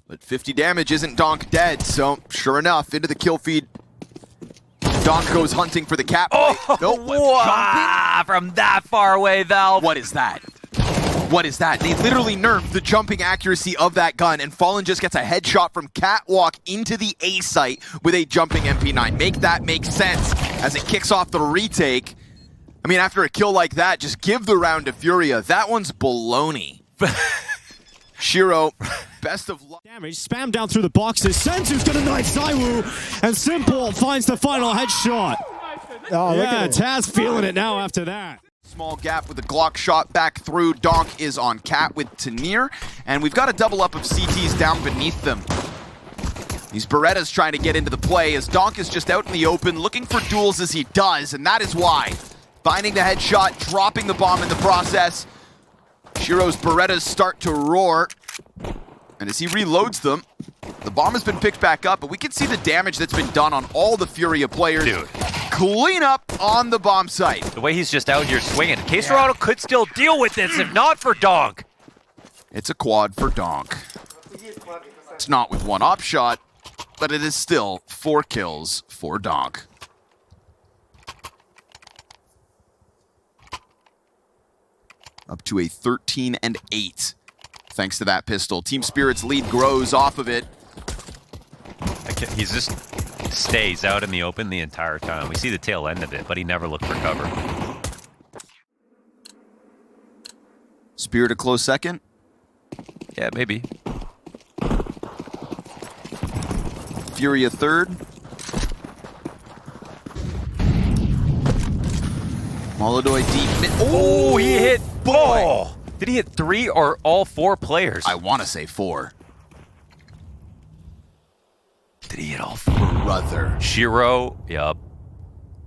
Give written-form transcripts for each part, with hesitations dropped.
But 50 damage isn't Donk dead, so sure enough, into the kill feed. Donk goes hunting for the cat. Oh, nope. wow, from that far away, Valve. What is that? What is that? They literally nerfed the jumping accuracy of that gun, and Fallen just gets a headshot from Catwalk into the A site with a jumping MP9. Make that make sense as it kicks off the retake. I mean, after a kill like that, just give the round to Furia. That one's baloney. Shiro, best of luck. Damage, spam down through the boxes. Senzu's gonna knife Saiwu, and Simple finds the final headshot. Oh, yeah, Taz feeling it now after that. Small gap with the Glock shot back through. Donk is on Cat with Tanir, and we've got a double up of CTs down beneath them. These Berettas trying to get into the play as Donk is just out in the open looking for duels as he does, and that is why. Finding the headshot, dropping the bomb in the process. Shiro's Berettas start to roar, and as he reloads them, the bomb has been picked back up, but we can see the damage that's been done on all the Furia players. Dude. Clean up on the bomb site. The way he's just out here swinging. K-Serrano could still deal with this if not for Donk. It's a quad for Donk. It's not with one op shot, but it is still 4 kills for Donk. Up to a 13-8 thanks to that pistol. Team Spirit's lead grows off of it. He's just stays out in the open the entire time. We see the tail end of it, but he never looked for cover. Spirit a close second. Yeah, maybe. Furia third. Molodoi deep mid. Oh, he hit. Boy. Oh. Did he hit 3 or all 4 players? I want to say 4. Did he hit all 4? Brother. Shiro, yup.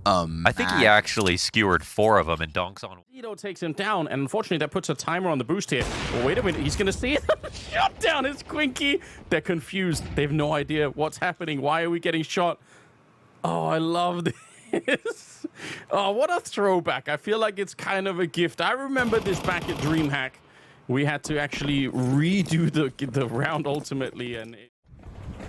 I think he actually skewered 4 of them, and Donk's on. Zito takes him down, and unfortunately that puts a timer on the boost here. Oh, wait a minute, he's gonna see it. Shot down is Quinky. They're confused. They have no idea what's happening. Why are we getting shot? Oh, I love this. Oh, what a throwback. I feel like it's kind of a gift. I remember this back at DreamHack. We had to actually redo the round ultimately, and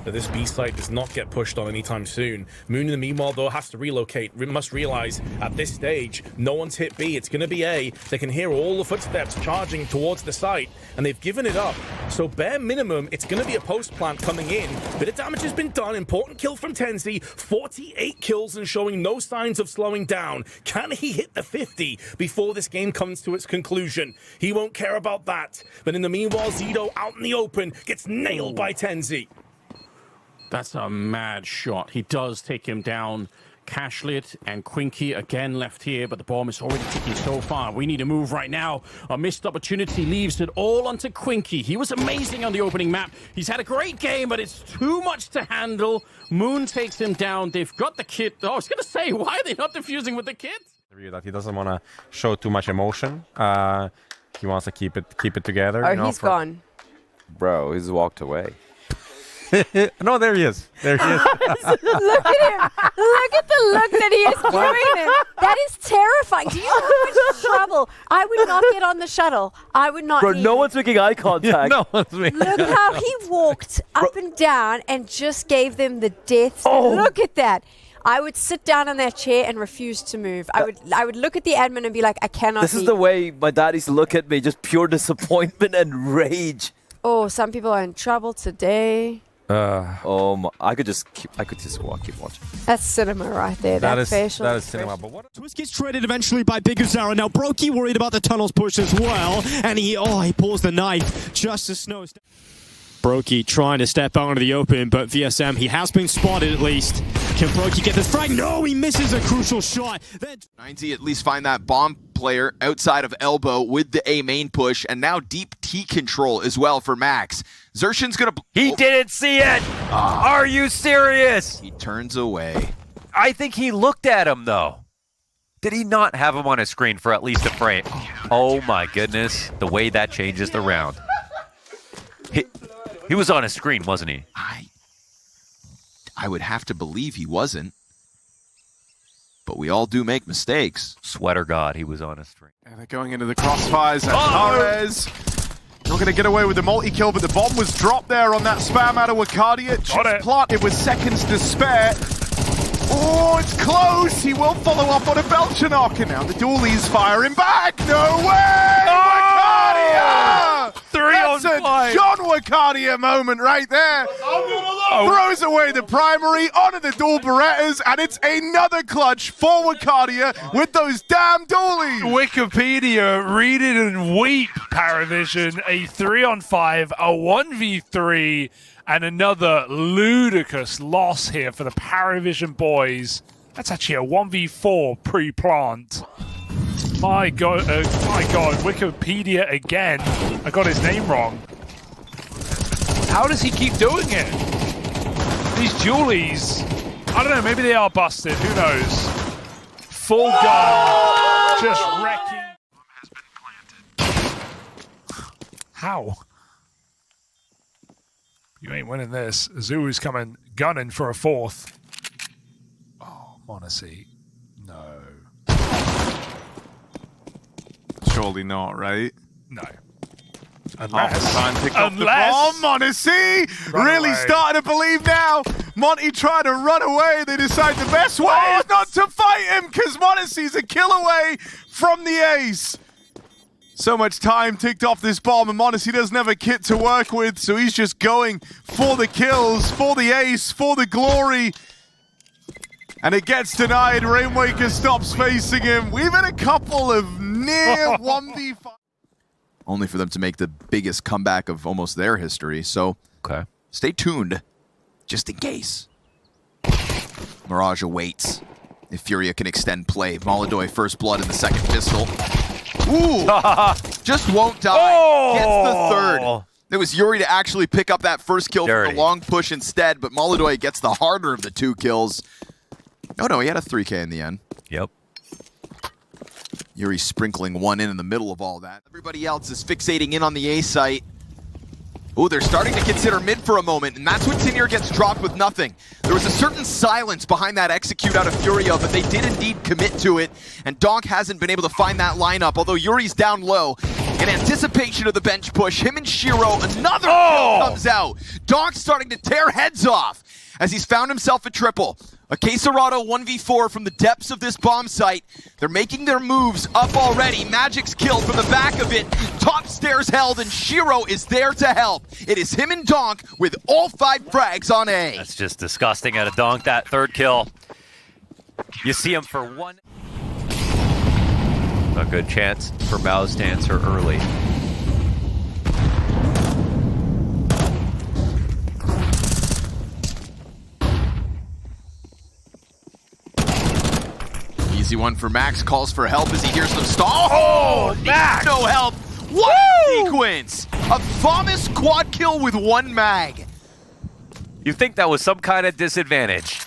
that this B site does not get pushed on anytime soon. Moon, in the meanwhile, though, has to relocate. We must realize at this stage, no one's hit B. It's going to be A. They can hear all the footsteps charging towards the site, and they've given it up. So bare minimum, it's going to be a post plant coming in. Bit of damage has been done. Important kill from Tenzi. 48 kills and showing no signs of slowing down. Can he hit the 50 before this game comes to its conclusion? He won't care about that. But in the meanwhile, Zito out in the open gets nailed by Tenzi. that's a mad shot. He does take him down. Cashlit and Quinky again left here, but the bomb is already ticking so far. We need to move right now. A missed opportunity leaves it all onto Quinky. He was amazing on the opening map. He's had a great game, but it's too much to handle. Moon takes him down. They've got the kit. Oh, I was going to say, why are they not defusing with the kit? That he doesn't want to show too much emotion. He wants to keep it together. Oh, he's gone. Bro, he's walked away. No, there he is. There he is. Look at him. Look at the look that he is giving him. That is terrifying. Do you know how much trouble? I would not get on the shuttle. I would not. Bro, no one's making eye contact. No one's making Look how he walked up and down and just gave them the death. Oh. Look at that. I would sit down in that chair and refuse to move. I would look at the admin and be like, I cannot. This is the way my dad used to look at me, just pure disappointment and rage. Oh, some people are in trouble today. I could just keep watching. That's cinema right there. That is facial cinema. But what? Twist gets traded eventually by Biguzara. Now Brokey worried about the tunnels push as well, and he pulls the knife just as Snow. Brokey trying to step out into the open, but VSM, he has been spotted at least. Can Brokey get this frag? No, he misses a crucial shot. 90 at least find that bomb player outside of elbow with the A main push, and now deep T control as well for Max. Xertion's gonna... He didn't see it! Are you serious? He turns away. I think he looked at him, though. Did he not have him on his screen for at least a frame? Oh my goodness, the way that changes the round. He was on his screen, wasn't he? I would have to believe he wasn't. But we all do make mistakes. Sweater God, he was on his screen. And they're going into the crossfires. And Torres Not going to get away with the multi-kill, but the bomb was dropped there on that spam out of Wakadia. Just planted with seconds to spare. Oh, it's close. He will follow up on a Belchanok, and now the dualies firing back. No way! Wakadia! 3 on That's 5. a John Wakadia moment right there. Throws away the primary onto the dual Berettas, and it's another clutch for Wakadia with those damn dualies. Wikipedia, read it and weep, Paravision. A 3 on 5, a 1v3, and another ludicrous loss here for the Paravision boys. That's actually a 1v4 pre-plant. My God, Wikipedia again. I got his name wrong. How does he keep doing it? These dualies, I don't know, maybe they are busted, who knows? Full gun, just wrecking. How? You ain't winning this. Zoo's coming, gunning for a 4th. Oh, Monacy, no. Surely not, right? No. Half time pick up the bomb. Monacy really starting to believe now. Monty trying to run away. They decide the best way is not to fight him because Monacy's a kill away from the ace. So much time ticked off this bomb, and Monacy doesn't have a kit to work with, so he's just going for the kills, for the ace, for the glory. And it gets denied. Rainmaker stops facing him. We've had a couple of near 1v5. Only for them to make the biggest comeback of almost their history. So stay tuned, just in case. Mirage awaits. If Furia can extend play. Molodoi first blood in the second pistol. Ooh! Just won't die. Gets the third. It was Yuri to actually pick up that first kill for the long push instead, but Molodoi gets the harder of the 2 kills. Oh no, he had a 3K in the end. Yep. Yuri sprinkling one in the middle of all that. Everybody else is fixating in on the A site. Ooh, they're starting to consider mid for a moment, and that's when Tenier gets dropped with nothing. There was a certain silence behind that execute out of Furio, but they did indeed commit to it, and Donk hasn't been able to find that lineup, although Yuri's down low. In anticipation of the bench push, him and Shiro, another kill comes out. Donk starting to tear heads off as he's found himself a triple. A Quesarado 1v4 from the depths of this bomb site. They're making their moves up already. Magic's killed from the back of it. Top stairs held, and Shiro is there to help. It is him and Donk with all 5 frags on A. That's just disgusting out of Donk, that 3rd kill. You see him for 1. A good chance for Baus to answer early. Easy one for Max, calls for help as he hears them stall. Oh, Max! No help. What a sequence! A Thomas quad kill with 1 mag. You think that was some kind of disadvantage?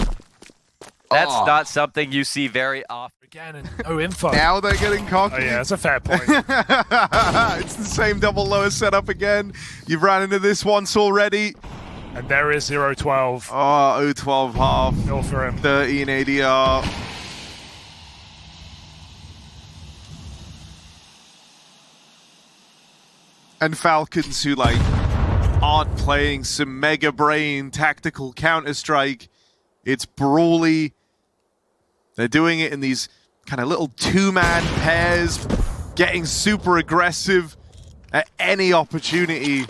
That's not something you see very often. Again, and no info. Now they're getting cocky. Oh yeah, that's a fair point. It's the same double lower setup again. You've ran into this once already. And there is 0-12. Oh, 0-12 half. Still for him. 13 ADR. And Falcons who aren't playing some mega brain tactical Counter-Strike. It's brawly. They're doing it in these kind of little 2-man pairs, getting super aggressive at any opportunity.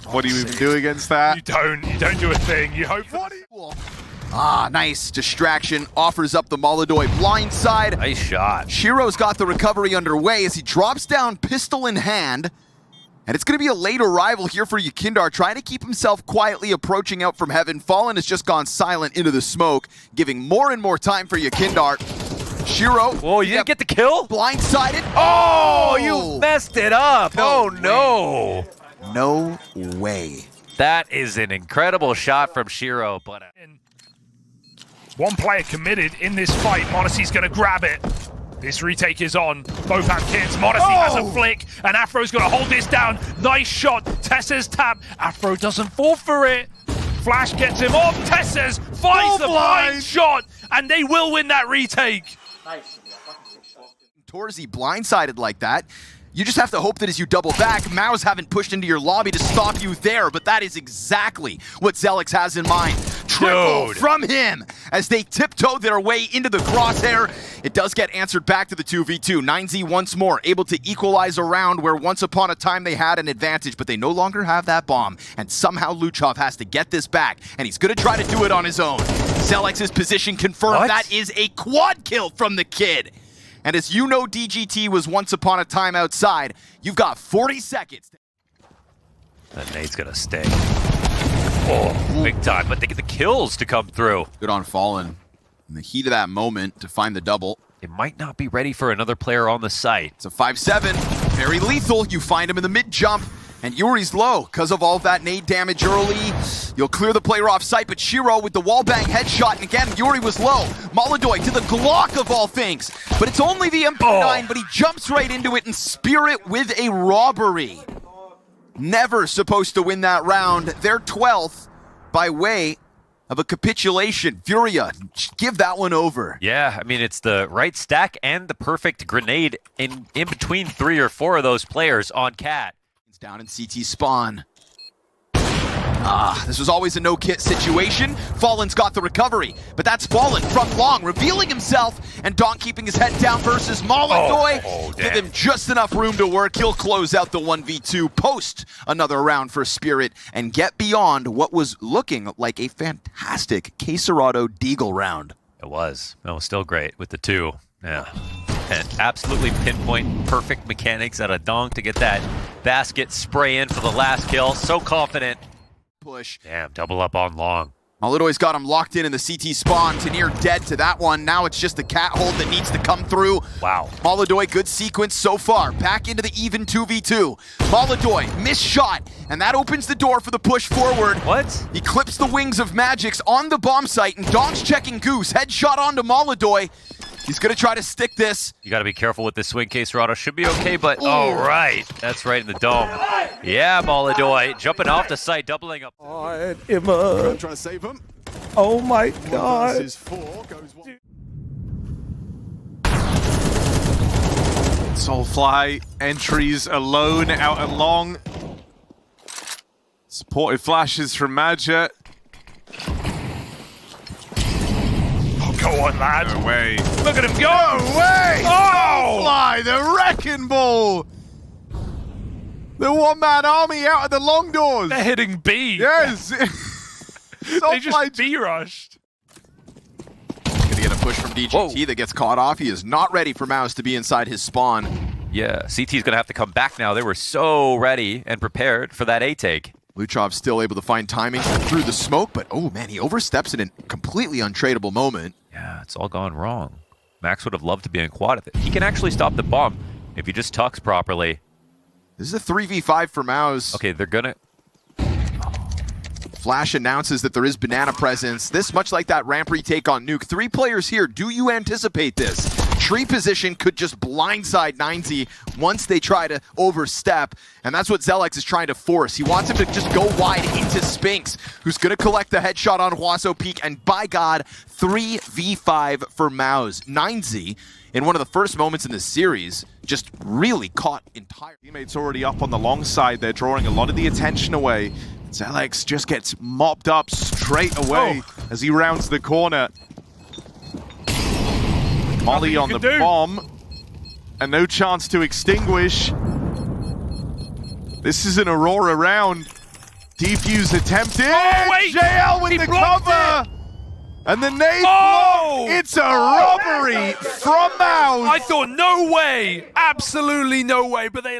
What do you even do against that? You don't do a thing. You hope. Nice distraction. Offers up the Molodoi blindside. Nice shot. Shiro's got the recovery underway as he drops down pistol in hand. And it's going to be a late arrival here for Yakindar, trying to keep himself quietly approaching out from heaven. Fallen has just gone silent into the smoke, giving more and more time for Yakindar. Shiro. Whoa, you didn't get the kill? Blindsided. Oh, you messed it up. No, no. No way. That is an incredible shot from Shiro, but... One player committed in this fight. Monacy's going to grab it. This retake is on. Both have kits. Monacy has a flick, and Afro's going to hold this down. Nice shot. Tessa's tap. Afro doesn't fall for it. Flash gets him off. Tessa's finds the blind shot. and they will win that retake. Torzy blindsided like that. You just have to hope that as you double back, MOUZ haven't pushed into your lobby to stop you there, but that is exactly what Zelix has in mind. Triple Dude. from him as they tiptoe their way into the crosshair. It does get answered back to the 2v2. 9Z once more able to equalize a round where once upon a time they had an advantage, but they no longer have that bomb. And somehow Luchov has to get this back, and he's going to try to do it on his own. Zelix's position confirmed. What? That is a quad kill from the kid. And as you know, DGT was once upon a time outside. You've got 40 seconds. That nade's gonna stay. Oh, big time. But they get the kills to come through. Good on Fallen. In the heat of that moment to find the double. They might not be ready for another player on the site. It's a 5-7. Very lethal. You find him in the mid-jump. And Yuri's low because of all of that nade damage early. You'll clear the player off site, but Shiro with the wallbang headshot. And again, Yuri was low. Molodoy to the Glock of all things. But it's only the MP9, but he jumps right into it and Spirit with a robbery. Never supposed to win that round. They're 12th by way of a capitulation. Furia, give that one over. Yeah, I mean, it's the right stack and the perfect grenade in between 3 or 4 of those players on Cat. Down in CT spawn. This was always a no-kit situation. Fallen's got the recovery, but that's Fallen from long, revealing himself, and Donk keeping his head down versus Molodoy. Give him just enough room to work. He'll close out the 1v2, post another round for Spirit, and get beyond what was looking like a fantastic Cacerado Deagle round. It was. It was still great with the 2. Yeah. And absolutely pinpoint perfect mechanics out of Donk to get that basket spray in for the last kill. So confident. Push. Damn, double up on long. Molodoy's got him locked in the CT spawn. Tanir dead to that one. Now it's just the cat hold that needs to come through. Wow. Molodoy, good sequence so far. Back into the even 2v2. Molodoy, missed shot. And that opens the door for the push forward. What? He clips the wings of Magix on the bomb site, and Donk's checking Goose. Headshot onto Molodoy. He's going to try to stick this. You got to be careful with this swing case. Rado should be okay, but all right. That's right in the dome. Yeah, Molodoy jumping off the site, doubling up. I'm trying to save him. Oh my god. Versus 4 goes 1. Soulfly entries alone out and long. Supportive flashes from Madja. Go on, lad. No way. Look at him go. No way! Oh! Soulfly, the wrecking ball! The one-man army out of the long doors! They're hitting B. Yes! They just B-rushed. Gonna get a push from DGT that gets caught off. He is not ready for MOUZ to be inside his spawn. Yeah, CT's going to have to come back now. They were so ready and prepared for that A-take. Luchov still able to find timing through the smoke, but oh man, he oversteps in a completely untradeable moment. Yeah, it's all gone wrong. Max would have loved to be in quad with it. He can actually stop the bomb if he just tucks properly. This is a 3v5 for MOUZ. Okay, they're gonna... Flash announces that there is banana presence. This, much like that ramp retake on Nuke. 3 players here. Do you anticipate this? Tree position could just blindside 9Z once they try to overstep, and that's what Zelix is trying to force. He wants him to just go wide into Spinks, who's going to collect the headshot on Huaso Peak, and by God, 3v5 for MOUZ. 9Z, in one of the first moments in this series, just really caught entire. Teammates already up on the long side. They're drawing a lot of the attention away. Zelix just gets mopped up straight away as he rounds the corner. Molly on the bomb, and no chance to extinguish. This is an Aurora round. Defuse attempted. Oh, wait! JL with the cover! And the nade block. It's a robbery from MOUZ. I thought, no way. Absolutely no way, but they...